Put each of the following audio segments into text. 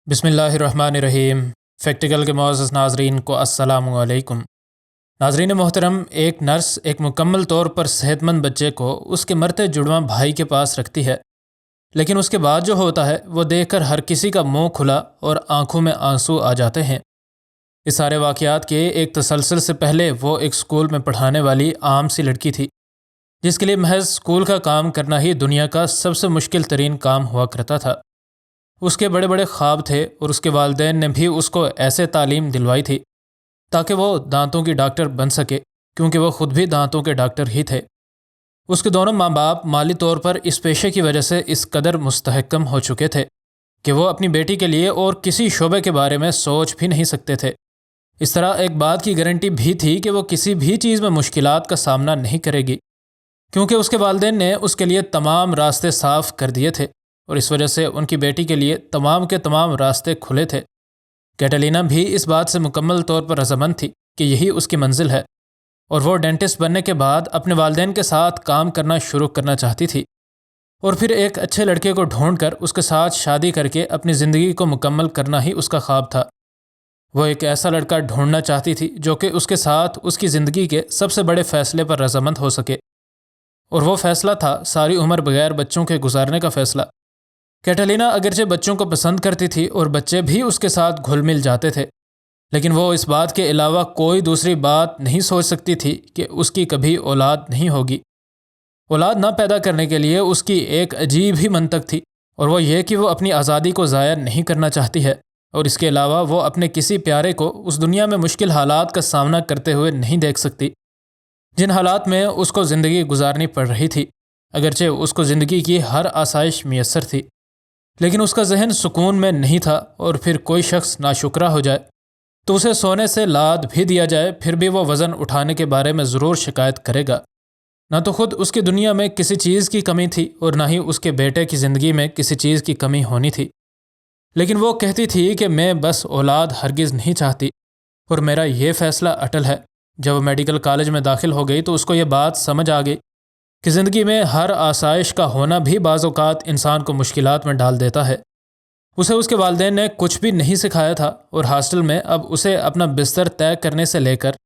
بسم اللہ الرحمن الرحیم۔ فیکٹیکل کے معزز ناظرین کو السلام علیکم۔ ناظرین محترم، ایک نرس ایک مکمل طور پر صحت مند بچے کو اس کے مرتے جڑواں بھائی کے پاس رکھتی ہے، لیکن اس کے بعد جو ہوتا ہے وہ دیکھ کر ہر کسی کا منہ کھلا اور آنکھوں میں آنسو آ جاتے ہیں۔ اس سارے واقعات کے ایک تسلسل سے پہلے وہ ایک اسکول میں پڑھانے والی عام سی لڑکی تھی، جس کے لیے محض اسکول کا کام کرنا ہی دنیا کا سب سے مشکل ترین کام ہوا کرتا تھا۔ اس کے بڑے بڑے خواب تھے اور اس کے والدین نے بھی اس کو ایسے تعلیم دلوائی تھی تاکہ وہ دانتوں کی ڈاکٹر بن سکے، کیونکہ وہ خود بھی دانتوں کے ڈاکٹر ہی تھے۔ اس کے دونوں ماں باپ مالی طور پر اس پیشے کی وجہ سے اس قدر مستحکم ہو چکے تھے کہ وہ اپنی بیٹی کے لیے اور کسی شعبے کے بارے میں سوچ بھی نہیں سکتے تھے۔ اس طرح ایک بات کی گارنٹی بھی تھی کہ وہ کسی بھی چیز میں مشکلات کا سامنا نہیں کرے گی، کیونکہ اس کے والدین نے اس کے لیے تمام راستے صاف کر دیے تھے، اور اس وجہ سے ان کی بیٹی کے لیے تمام کے تمام راستے کھلے تھے۔ کیٹلینا بھی اس بات سے مکمل طور پر رضامند تھی کہ یہی اس کی منزل ہے، اور وہ ڈینٹسٹ بننے کے بعد اپنے والدین کے ساتھ کام کرنا شروع کرنا چاہتی تھی، اور پھر ایک اچھے لڑکے کو ڈھونڈ کر اس کے ساتھ شادی کر کے اپنی زندگی کو مکمل کرنا ہی اس کا خواب تھا۔ وہ ایک ایسا لڑکا ڈھونڈنا چاہتی تھی جو کہ اس کے ساتھ اس کی زندگی کے سب سے بڑے فیصلے پر رضامند ہو سکے، اور وہ فیصلہ تھا ساری عمر بغیر بچوں کے گزارنے کا فیصلہ۔ کیٹلینا اگرچہ بچوں کو پسند کرتی تھی اور بچے بھی اس کے ساتھ گھل مل جاتے تھے، لیکن وہ اس بات کے علاوہ کوئی دوسری بات نہیں سوچ سکتی تھی کہ اس کی کبھی اولاد نہیں ہوگی۔ اولاد نہ پیدا کرنے کے لیے اس کی ایک عجیب ہی منطق تھی، اور وہ یہ کہ وہ اپنی آزادی کو ضائع نہیں کرنا چاہتی ہے، اور اس کے علاوہ وہ اپنے کسی پیارے کو اس دنیا میں مشکل حالات کا سامنا کرتے ہوئے نہیں دیکھ سکتی جن حالات میں اس کو زندگی گزارنی پڑ رہی تھی۔ اگرچہ اس کو زندگی کی ہر آسائش میسر تھی، لیکن اس کا ذہن سکون میں نہیں تھا، اور پھر کوئی شخص ناشکرا ہو جائے تو اسے سونے سے لاد بھی دیا جائے پھر بھی وہ وزن اٹھانے کے بارے میں ضرور شکایت کرے گا۔ نہ تو خود اس کی دنیا میں کسی چیز کی کمی تھی اور نہ ہی اس کے بیٹے کی زندگی میں کسی چیز کی کمی ہونی تھی، لیکن وہ کہتی تھی کہ میں بس اولاد ہرگز نہیں چاہتی، اور میرا یہ فیصلہ اٹل ہے۔ جب وہ میڈیکل کالج میں داخل ہو گئی تو اس کو یہ بات سمجھ آ گئی کہ زندگی میں ہر آسائش کا ہونا بھی بعض اوقات انسان کو مشکلات میں ڈال دیتا ہے۔ اسے اس کے والدین نے کچھ بھی نہیں سکھایا تھا، اور ہاسٹل میں اب اسے اپنا بستر طے کرنے سے لے کر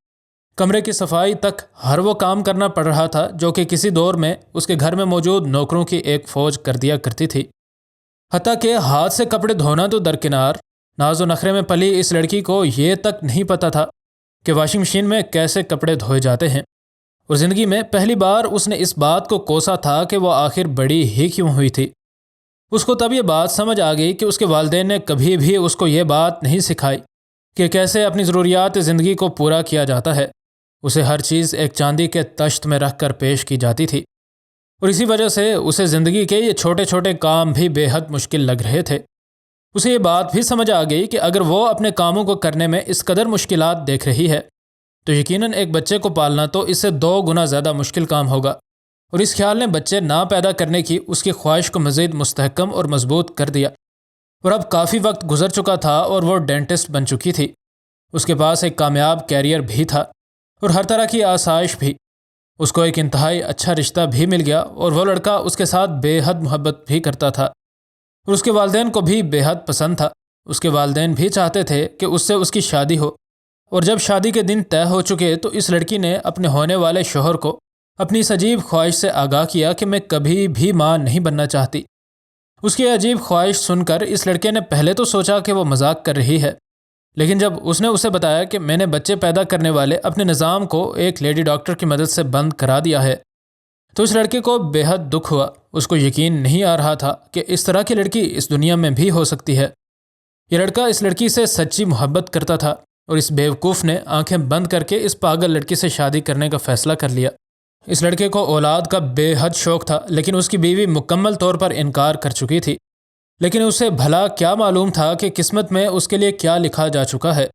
کمرے کی صفائی تک ہر وہ کام کرنا پڑ رہا تھا جو کہ کسی دور میں اس کے گھر میں موجود نوکروں کی ایک فوج کر دیا کرتی تھی۔ حتیٰ کہ ہاتھ سے کپڑے دھونا تو درکنار، ناز و نخرے میں پلی اس لڑکی کو یہ تک نہیں پتہ تھا کہ واشنگ مشین میں کیسے کپڑے دھوئے جاتے ہیں، اور زندگی میں پہلی بار اس نے اس بات کو کوسا تھا کہ وہ آخر بڑی ہی کیوں ہوئی تھی۔ اس کو تب یہ بات سمجھ آ گئی کہ اس کے والدین نے کبھی بھی اس کو یہ بات نہیں سکھائی کہ کیسے اپنی ضروریات زندگی کو پورا کیا جاتا ہے۔ اسے ہر چیز ایک چاندی کے تشت میں رکھ کر پیش کی جاتی تھی، اور اسی وجہ سے اسے زندگی کے یہ چھوٹے چھوٹے کام بھی بے حد مشکل لگ رہے تھے۔ اسے یہ بات بھی سمجھ آ گئی کہ اگر وہ اپنے کاموں کو کرنے میں اس قدر مشکلات دیکھ رہی ہے تو یقیناً ایک بچے کو پالنا تو اس سے 2 گنا زیادہ مشکل کام ہوگا، اور اس خیال نے بچے نہ پیدا کرنے کی اس کی خواہش کو مزید مستحکم اور مضبوط کر دیا۔ اور اب کافی وقت گزر چکا تھا اور وہ ڈینٹسٹ بن چکی تھی۔ اس کے پاس ایک کامیاب کیریئر بھی تھا اور ہر طرح کی آسائش بھی۔ اس کو ایک انتہائی اچھا رشتہ بھی مل گیا، اور وہ لڑکا اس کے ساتھ بے حد محبت بھی کرتا تھا، اور اس کے والدین کو بھی بے حد پسند تھا۔ اس کے والدین بھی چاہتے تھے کہ اس سے اس کی شادی ہو، اور جب شادی کے دن طے ہو چکے تو اس لڑکی نے اپنے ہونے والے شوہر کو اپنی اس عجیب خواہش سے آگاہ کیا کہ میں کبھی بھی ماں نہیں بننا چاہتی۔ اس کی عجیب خواہش سن کر اس لڑکے نے پہلے تو سوچا کہ وہ مذاق کر رہی ہے، لیکن جب اس نے اسے بتایا کہ میں نے بچے پیدا کرنے والے اپنے نظام کو ایک لیڈی ڈاکٹر کی مدد سے بند کرا دیا ہے تو اس لڑکے کو بے حد دکھ ہوا۔ اس کو یقین نہیں آ رہا تھا کہ اس طرح کی لڑکی اس دنیا میں بھی ہو سکتی ہے۔ یہ لڑکا اس لڑکی سے سچی محبت کرتا تھا، اور اس بیوقوف نے آنکھیں بند کر کے اس پاگل لڑکی سے شادی کرنے کا فیصلہ کر لیا۔ اس لڑکے کو اولاد کا بے حد شوق تھا، لیکن اس کی بیوی مکمل طور پر انکار کر چکی تھی۔ لیکن اسے بھلا کیا معلوم تھا کہ قسمت میں اس کے لیے کیا لکھا جا چکا ہے۔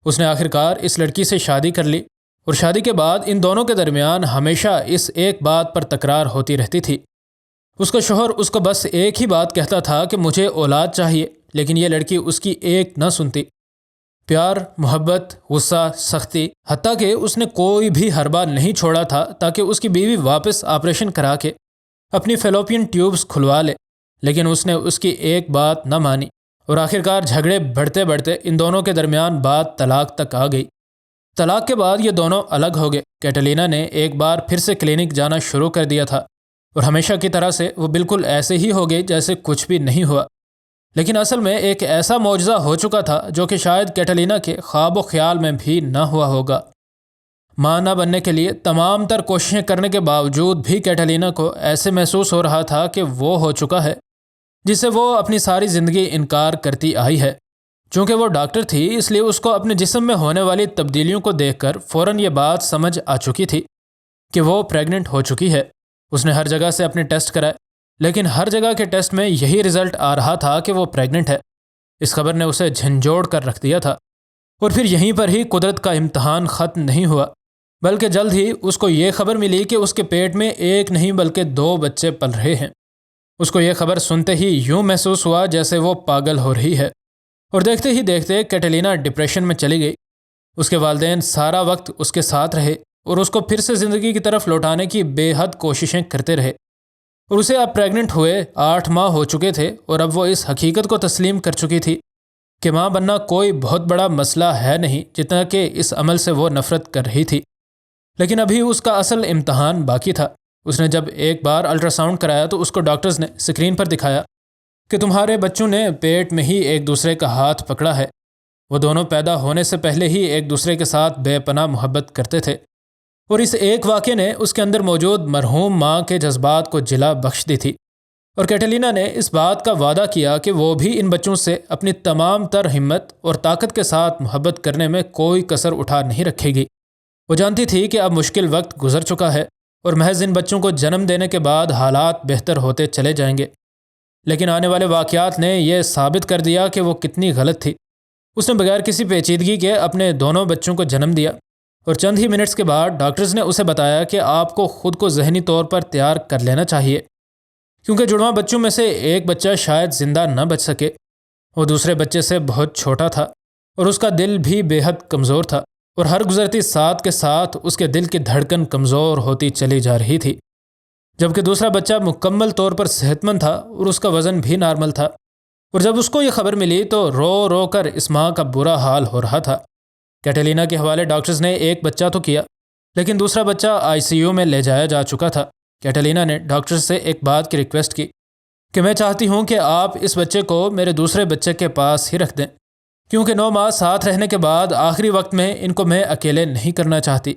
اس نے آخرکار اس لڑکی سے شادی کر لی، اور شادی کے بعد ان دونوں کے درمیان ہمیشہ اس ایک بات پر تکرار ہوتی رہتی تھی۔ اس کا شوہر اس کو بس ایک ہی بات کہتا تھا کہ مجھے اولاد چاہیے، لیکن یہ لڑکی اس کی ایک نہ سنتی۔ پیار، محبت، غصہ، سختی، حتیٰ کہ اس نے کوئی بھی حربہ نہیں چھوڑا تھا تاکہ اس کی بیوی واپس آپریشن کرا کے اپنی فیلوپین ٹیوبز کھلوا لے، لیکن اس نے اس کی ایک بات نہ مانی، اور آخرکار جھگڑے بڑھتے بڑھتے ان دونوں کے درمیان بات طلاق تک آ گئی۔ طلاق کے بعد یہ دونوں الگ ہو گئے۔ کیٹلینا نے ایک بار پھر سے کلینک جانا شروع کر دیا تھا اور ہمیشہ کی طرح سے وہ بالکل ایسے ہی ہو گئی جیسے کچھ بھی نہیں ہوا، لیکن اصل میں ایک ایسا معجزہ ہو چکا تھا جو کہ شاید کیٹلینا کے خواب و خیال میں بھی نہ ہوا ہوگا۔ ماں نہ بننے کے لیے تمام تر کوششیں کرنے کے باوجود بھی کیٹلینا کو ایسے محسوس ہو رہا تھا کہ وہ ہو چکا ہے جس سے وہ اپنی ساری زندگی انکار کرتی آئی ہے۔ چونکہ وہ ڈاکٹر تھی اس لیے اس کو اپنے جسم میں ہونے والی تبدیلیوں کو دیکھ کر فوراً یہ بات سمجھ آ چکی تھی کہ وہ پریگننٹ ہو چکی ہے۔ اس نے ہر جگہ سے اپنے ٹیسٹ کرائے، لیکن ہر جگہ کے ٹیسٹ میں یہی رزلٹ آ رہا تھا کہ وہ پریگننٹ ہے۔ اس خبر نے اسے جھنجھوڑ کر رکھ دیا تھا، اور پھر یہیں پر ہی قدرت کا امتحان ختم نہیں ہوا، بلکہ جلد ہی اس کو یہ خبر ملی کہ اس کے پیٹ میں ایک نہیں بلکہ 2 بچے پل رہے ہیں۔ اس کو یہ خبر سنتے ہی یوں محسوس ہوا جیسے وہ پاگل ہو رہی ہے، اور دیکھتے ہی دیکھتے کیٹلینا ڈپریشن میں چلی گئی۔ اس کے والدین سارا وقت اس کے ساتھ رہے اور اس کو پھر سے زندگی کی طرف لوٹانے کی بے حد کوششیں کرتے رہے، اور اسے اب پریگننٹ ہوئے 8 ماہ ہو چکے تھے، اور اب وہ اس حقیقت کو تسلیم کر چکی تھی کہ ماں بننا کوئی بہت بڑا مسئلہ ہے نہیں جتنا کہ اس عمل سے وہ نفرت کر رہی تھی۔ لیکن ابھی اس کا اصل امتحان باقی تھا۔ اس نے جب ایک بار الٹرا ساؤنڈ کرایا تو اس کو ڈاکٹرز نے اسکرین پر دکھایا کہ تمہارے بچوں نے پیٹ میں ہی ایک دوسرے کا ہاتھ پکڑا ہے۔ وہ دونوں پیدا ہونے سے پہلے ہی ایک دوسرے کے ساتھ بے پناہ محبت کرتے تھے، اور اس ایک واقعے نے اس کے اندر موجود مرحوم ماں کے جذبات کو جلا بخش دی تھی۔ اور کیٹلینا نے اس بات کا وعدہ کیا کہ وہ بھی ان بچوں سے اپنی تمام تر ہمت اور طاقت کے ساتھ محبت کرنے میں کوئی کسر اٹھا نہیں رکھے گی۔ وہ جانتی تھی کہ اب مشکل وقت گزر چکا ہے اور محض ان بچوں کو جنم دینے کے بعد حالات بہتر ہوتے چلے جائیں گے، لیکن آنے والے واقعات نے یہ ثابت کر دیا کہ وہ کتنی غلط تھی۔ اس نے بغیر کسی پیچیدگی کے اپنے دونوں بچوں کو جنم دیا، اور چند ہی منٹس کے بعد ڈاکٹرز نے اسے بتایا کہ آپ کو خود کو ذہنی طور پر تیار کر لینا چاہیے، کیونکہ جڑواں بچوں میں سے ایک بچہ شاید زندہ نہ بچ سکے۔ وہ دوسرے بچے سے بہت چھوٹا تھا اور اس کا دل بھی بے حد کمزور تھا، اور ہر گزرتی سات کے ساتھ اس کے دل کی دھڑکن کمزور ہوتی چلی جا رہی تھی، جبکہ دوسرا بچہ مکمل طور پر صحت مند تھا اور اس کا وزن بھی نارمل تھا۔ اور جب اس کو یہ خبر ملی تو رو رو کر اس ماں کا برا حال ہو رہا تھا۔ کیٹلینا کے حوالے ڈاکٹرز نے ایک بچہ تو کیا، لیکن دوسرا بچہ ICU میں لے جایا جا چکا تھا۔ کیٹلینا نے ڈاکٹرز سے ایک بات کی ریکویسٹ کی کہ میں چاہتی ہوں کہ آپ اس بچے کو میرے دوسرے بچے کے پاس ہی رکھ دیں، کیونکہ 9 ماہ ساتھ رہنے کے بعد آخری وقت میں ان کو میں اکیلے نہیں کرنا چاہتی۔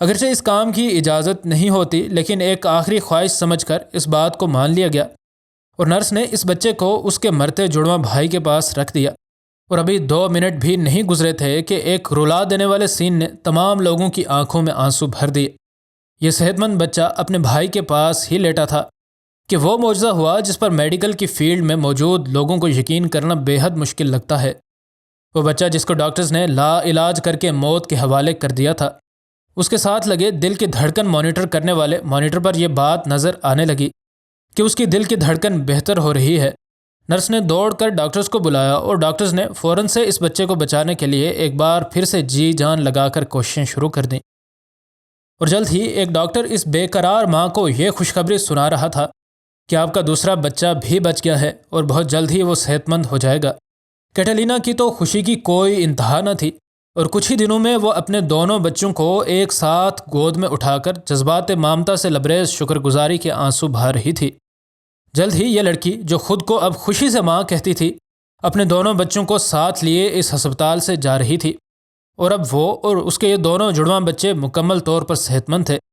اگرچہ اس کام کی اجازت نہیں ہوتی، لیکن ایک آخری خواہش سمجھ کر اس بات کو مان لیا گیا، اور نرس نے اس بچے کو اس کے مرتے جڑواں بھائی کے پاس رکھ دیا۔ اور ابھی 2 منٹ بھی نہیں گزرے تھے کہ ایک رلا دینے والے سین نے تمام لوگوں کی آنکھوں میں آنسو بھر دیے۔ یہ صحت مند بچہ اپنے بھائی کے پاس ہی لیٹا تھا کہ وہ معجزہ ہوا جس پر میڈیکل کی فیلڈ میں موجود لوگوں کو یقین کرنا بے حد مشکل لگتا ہے۔ وہ بچہ جس کو ڈاکٹرز نے لا علاج کر کے موت کے حوالے کر دیا تھا، اس کے ساتھ لگے دل کی دھڑکن مانیٹر کرنے والے مانیٹر پر یہ بات نظر آنے لگی کہ اس کی دل کی دھڑکن بہتر ہو رہی ہے۔ نرس نے دوڑ کر ڈاکٹرز کو بلایا، اور ڈاکٹرز نے فوراً سے اس بچے کو بچانے کے لیے ایک بار پھر سے جی جان لگا کر کوششیں شروع کر دیں۔ اور جلد ہی ایک ڈاکٹر اس بے قرار ماں کو یہ خوشخبری سنا رہا تھا کہ آپ کا دوسرا بچہ بھی بچ گیا ہے اور بہت جلد ہی وہ صحت مند ہو جائے گا۔ کیٹلینا کی تو خوشی کی کوئی انتہا نہ تھی، اور کچھ ہی دنوں میں وہ اپنے دونوں بچوں کو ایک ساتھ گود میں اٹھا کر جذبات مامتا سے لبریز شکر گزاری کے آنسو بہا رہی تھی۔ جلد ہی یہ لڑکی جو خود کو اب خوشی سے ماں کہتی تھی، اپنے دونوں بچوں کو ساتھ لیے اس ہسپتال سے جا رہی تھی، اور اب وہ اور اس کے یہ دونوں جڑواں بچے مکمل طور پر صحت مند تھے۔